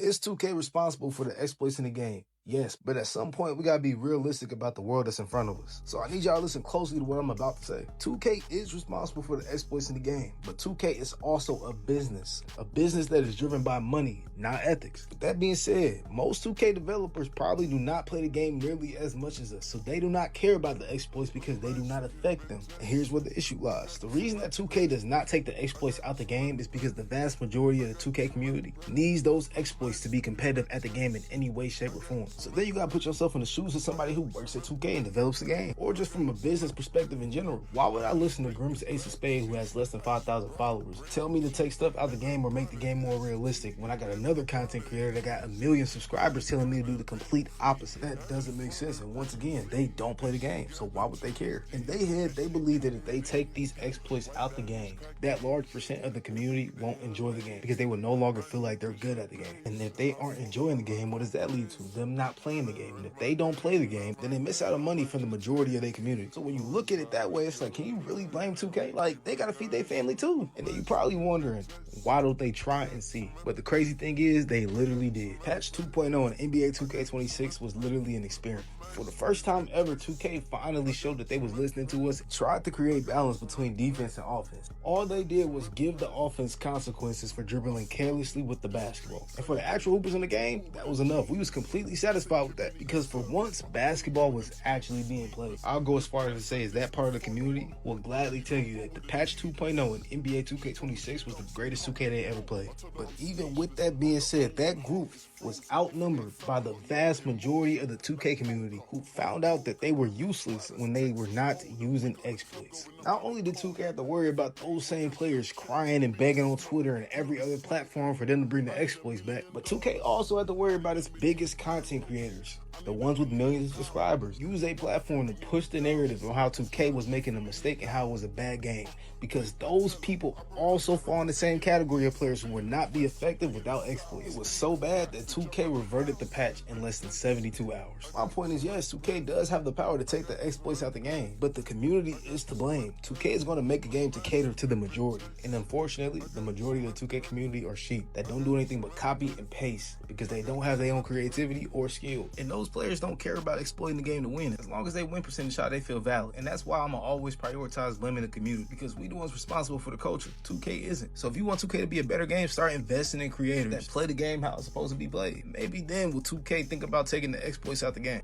Is 2K responsible for the exploits in the game? Yes, but at some point we gotta be realistic about the world that's in front of us. So I need y'all to listen closely to what I'm about to say. 2K is responsible for the exploits in the game, but 2K is also a business that is driven by money, not ethics. With that being said, most 2K developers probably do not play the game nearly as much as us, so they do not care about the exploits because they do not affect them. And here's where the issue lies. The reason that 2K does not take the exploits out the game is because the vast majority of the 2K community needs those exploits to be competitive at the game in any way, shape, or form. So then you gotta put yourself in the shoes of somebody who works at 2K and develops the game, or just from a business perspective in general. Why would I listen to Grimm's Ace of Spades, who has less than 5,000 followers, tell me to take stuff out the game or make the game more realistic when I got another content creator that got 1 million subscribers telling me to do the complete opposite? That doesn't make sense. And once again, they don't play the game, so why would they care? In their head, they believe that if they take these exploits out the game, that large percent of the community won't enjoy the game because they will no longer feel like they're good at the game. And if they aren't enjoying the game, what does that lead to? Them not playing the game. And if they don't play the game, then they miss out on money from the majority of their community. So when you look at it that way, it's like, can you really blame 2K? Like, they gotta feed their family too. And then you're probably wondering, why don't they try and see? But the crazy thing is, they literally did. Patch 2.0 in NBA 2K26 was literally an experiment. For the first time ever, 2K finally showed that they was listening to us, tried to create balance between defense and offense. All they did was give the offense consequences for dribbling carelessly with the basketball. And for the actual hoopers in the game, that was enough. We was completely satisfied with that because for once, basketball was actually being played. I'll go as far as to say is that part of the community will gladly tell you that the patch 2.0 in NBA 2K26 was the greatest 2K they ever played. But even with that being said, that group was outnumbered by the vast majority of the 2K community who found out that they were useless when they were not using exploits. Not only did 2K have to worry about those same players crying and begging on Twitter and every other platform for them to bring the exploits back, but 2K also had to worry about its biggest content creators, the ones with millions of subscribers. Use a platform to push the narrative on how 2K was making a mistake and how it was a bad game, because those people also fall in the same category of players who would not be effective without exploits. It was so bad that 2K reverted the patch in less than 72 hours. My point is, yes, 2K does have the power to take the exploits out the game, but the community is to blame. 2K is going to make a game to cater to the majority, and unfortunately, the majority of the 2K community are sheep that don't do anything but copy and paste because they don't have their own creativity or skill. And those players don't care about exploiting the game to win. As long as they win percentage shot, they feel valid. And that's why I'm gonna always prioritize blaming the community, because we the ones responsible for the culture. 2K isn't. So if you want 2K to be a better game, start investing in creators that play the game how it's supposed to be played. Maybe then will 2K think about taking the exploits out the game.